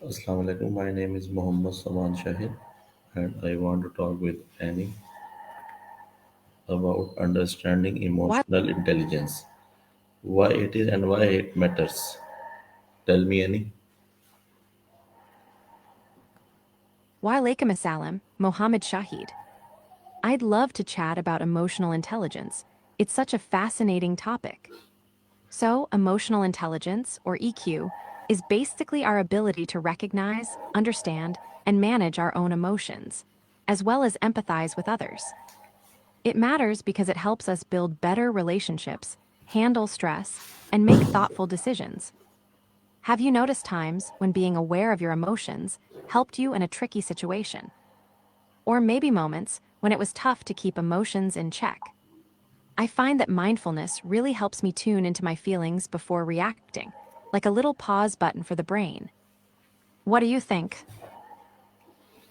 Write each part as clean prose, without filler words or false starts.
Assalamu alaikum. My name is Mohammed Saman Shahid, and I want to talk with Annie about understanding Why, emotional intelligence, why it is and why it matters. Tell me, Annie. Walaikum Assalam, Mohammed Shahid. I'd love to chat about emotional intelligence. It's such a fascinating topic. So, emotional intelligence, or EQ, is basically our ability to recognize, understand, and manage our own emotions, as well as empathize with others. It matters because it helps us build better relationships, handle stress, and make thoughtful decisions. Have you noticed times when being aware of your emotions helped you in a tricky situation? Or maybe moments when it was tough to keep emotions in check? I find that mindfulness really helps me tune into my feelings before reacting, like a little pause button for the brain. What do you think?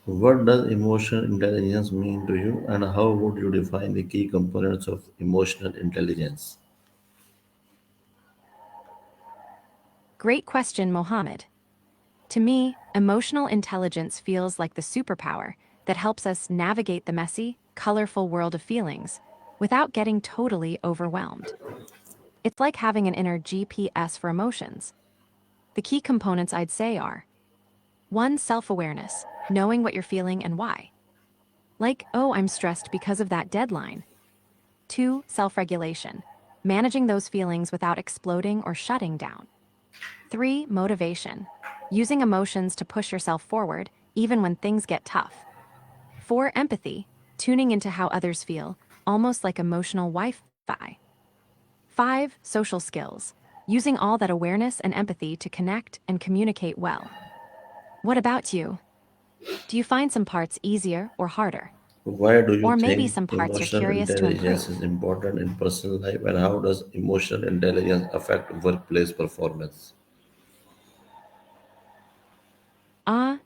What does emotional intelligence mean to you, and how would you define the key components of emotional intelligence? Great question, Mohammed. To me, emotional intelligence feels like the superpower that helps us navigate the messy, colorful world of feelings without getting totally overwhelmed. It's like having an inner GPS for emotions. The key components I'd say are: 1. Self-awareness, knowing what you're feeling and why. Like, oh, I'm stressed because of that deadline. 2. Self-regulation, managing those feelings without exploding or shutting down. 3. Motivation, using emotions to push yourself forward even when things get tough. 4. Empathy, tuning into how others feel, almost like emotional Wi-Fi. 5. Social skills, using all that awareness and empathy to connect and communicate well. What about you? Do you find some parts easier or harder? Why do you Or maybe think some parts you're emotional curious to intelligence is improve? important in personal life, and how does emotional intelligence affect workplace performance?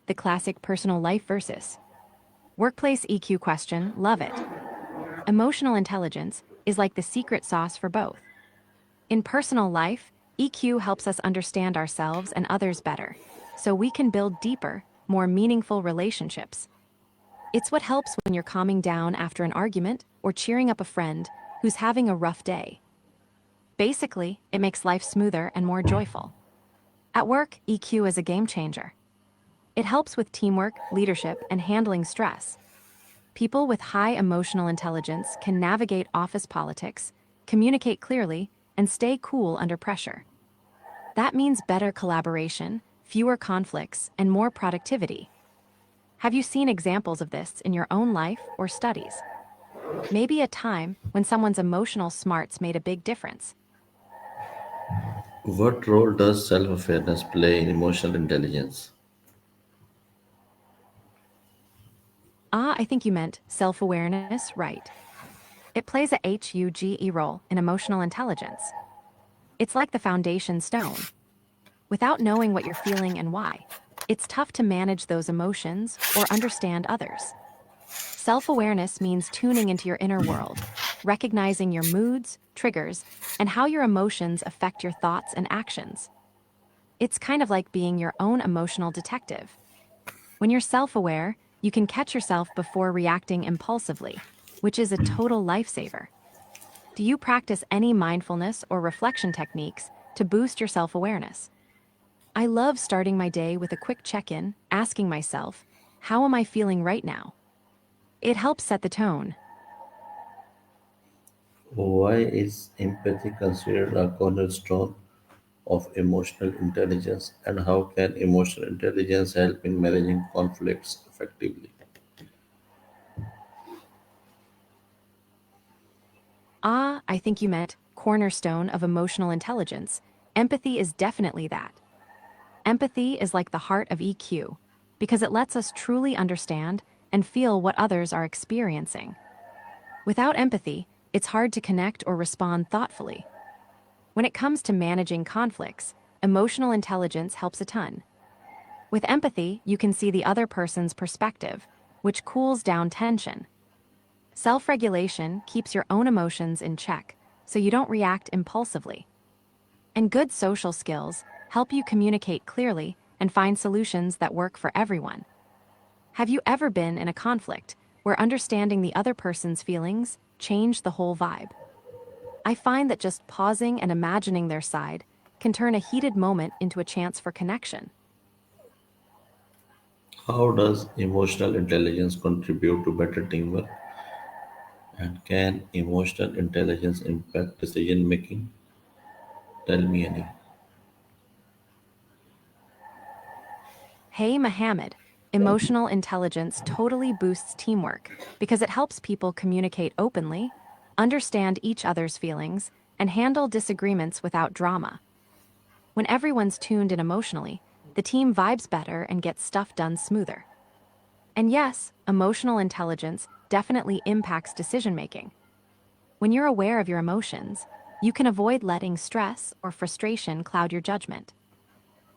The classic personal life versus workplace EQ question, love it. Emotional intelligence is like the secret sauce for both. In personal life, EQ helps us understand ourselves and others better, so we can build deeper, more meaningful relationships. It's what helps when you're calming down after an argument or cheering up a friend who's having a rough day. Basically, it makes life smoother and more joyful. At work, EQ is a game changer. It helps with teamwork, leadership, and handling stress. People with high emotional intelligence can navigate office politics, communicate clearly, and stay cool under pressure. That means better collaboration, fewer conflicts, and more productivity. Have you seen examples of this in your own life or studies? Maybe a time when someone's emotional smarts made a big difference. What role does self awareness play in emotional intelligence? I think you meant self-awareness, right. It plays a huge role in emotional intelligence. It's like the foundation stone. Without knowing what you're feeling and why, it's tough to manage those emotions or understand others. Self-awareness means tuning into your inner world, recognizing your moods, triggers, and how your emotions affect your thoughts and actions. It's kind of like being your own emotional detective. When you're self-aware, you can catch yourself before reacting impulsively, which is a total lifesaver. Do you practice any mindfulness or reflection techniques to boost your self-awareness? I love starting my day with a quick check-in, asking myself, how am I feeling right now? It helps set the tone. Why is empathy considered a cornerstone of emotional intelligence, and how can emotional intelligence help in managing conflicts effectively? I think you meant cornerstone of emotional intelligence. Empathy is definitely that. Empathy is like the heart of EQ, because it lets us truly understand and feel what others are experiencing. Without empathy, it's hard to connect or respond thoughtfully. When it comes to managing conflicts, emotional intelligence helps a ton. With empathy, you can see the other person's perspective, which cools down tension. Self-regulation keeps your own emotions in check, so you don't react impulsively. And good social skills help you communicate clearly and find solutions that work for everyone. Have you ever been in a conflict where understanding the other person's feelings changed the whole vibe? I find that just pausing and imagining their side can turn a heated moment into a chance for connection. How does emotional intelligence contribute to better teamwork? And can emotional intelligence impact decision making? Tell me any. Hey, Mohammed, emotional intelligence totally boosts teamwork because it helps people communicate openly, understand each other's feelings, and handle disagreements without drama. When everyone's tuned in emotionally, the team vibes better and gets stuff done smoother. And yes, emotional intelligence definitely impacts decision making. When you're aware of your emotions, you can avoid letting stress or frustration cloud your judgment.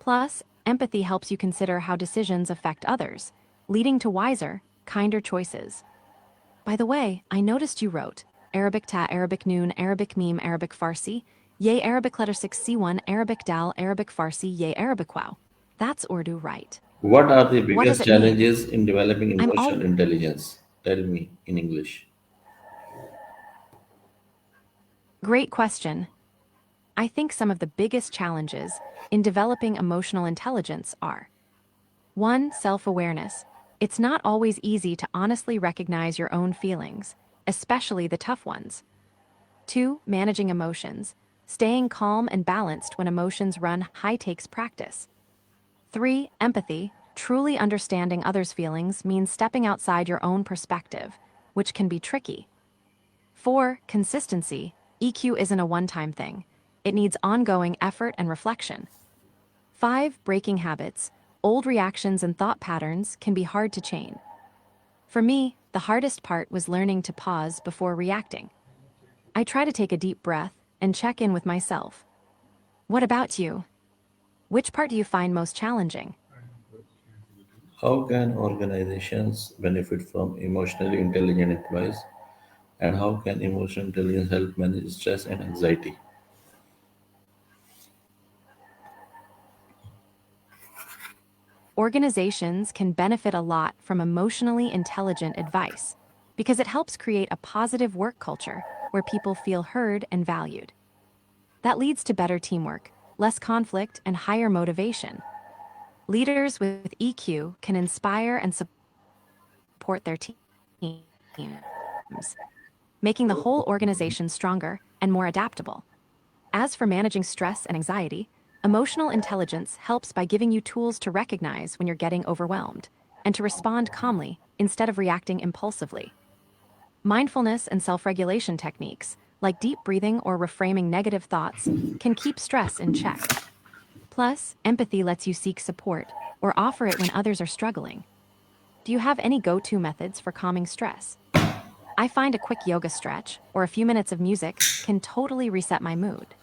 Plus, empathy helps you consider how decisions affect others, leading to wiser, kinder choices. By the way, I noticed you wrote Arabic ta, Arabic noon, Arabic meme, Arabic Farsi, yay Arabic letter 6C1, Arabic dal, Arabic Farsi, yay Arabic wow. That's Urdu, right? What are the What does biggest it mean? challenges in developing I'm emotional all intelligence? Tell me in English. Great question. I think some of the biggest challenges in developing emotional intelligence are 1. Self awareness. It's not always easy to honestly recognize your own feelings, especially the tough ones. 2. Managing emotions. Staying calm and balanced when emotions run high takes practice. 3. Empathy. Truly understanding others' feelings means stepping outside your own perspective, which can be tricky. 4. Consistency. EQ isn't a one time thing, it needs ongoing effort and reflection. 5. Breaking habits. Old reactions and thought patterns can be hard to change. For me, the hardest part was learning to pause before reacting. I try to take a deep breath and check in with myself. What about you? Which part do you find most challenging? How can organizations benefit from emotionally intelligent employees? And how can emotional intelligence help manage stress and anxiety? Organizations can benefit a lot from emotionally intelligent advice because it helps create a positive work culture where people feel heard and valued. That leads to better teamwork, less conflict, and higher motivation. Leaders with EQ can inspire and support their teams, making the whole organization stronger and more adaptable. As for managing stress and anxiety, emotional intelligence helps by giving you tools to recognize when you're getting overwhelmed and to respond calmly instead of reacting impulsively. Mindfulness and self regulation techniques, like deep breathing or reframing negative thoughts, can keep stress in check. Plus, empathy lets you seek support or offer it when others are struggling. Do you have any go to methods for calming stress? I find a quick yoga stretch or a few minutes of music can totally reset my mood.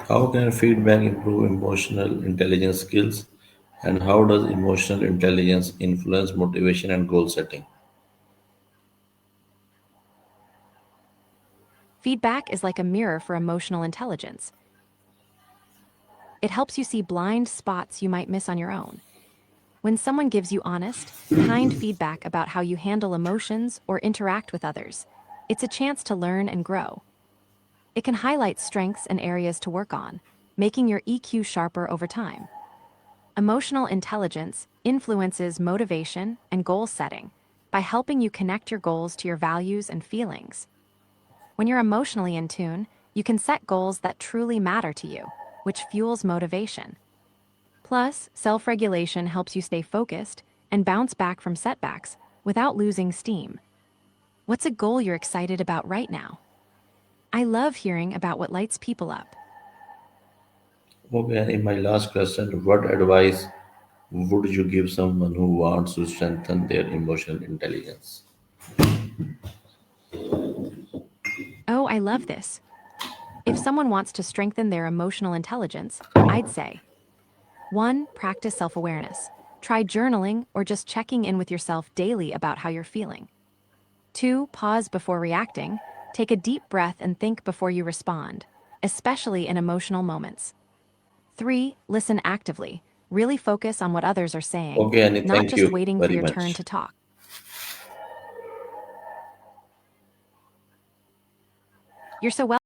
How can feedback improve emotional intelligence skills? And how does emotional intelligence influence motivation and goal setting? Feedback is like a mirror for emotional intelligence. It helps you see blind spots you might miss on your own. When someone gives you honest, kind feedback about how you handle emotions or interact with others, it's a chance to learn and grow. It can highlight strengths and areas to work on, making your EQ sharper over time. Emotional intelligence influences motivation and goal setting by helping you connect your goals to your values and feelings. When you're emotionally in tune, you can set goals that truly matter to you, which fuels motivation. Plus, self regulation helps you stay focused and bounce back from setbacks without losing steam. What's a goal you're excited about right now? I love hearing about what lights people up. Okay, and in my last question, what advice would you give someone who wants to strengthen their emotional intelligence? Oh, I love this. If someone wants to strengthen their emotional intelligence, I'd say 1. Practice self awareness. Try journaling or just checking in with yourself daily about how you're feeling. 2. Pause before reacting. Take a deep breath and think before you respond, especially in emotional moments. 3. Listen actively. Really focus on what others are saying, Okay, Annie, not thank just you waiting for very your turn much. to talk. You're so welcome.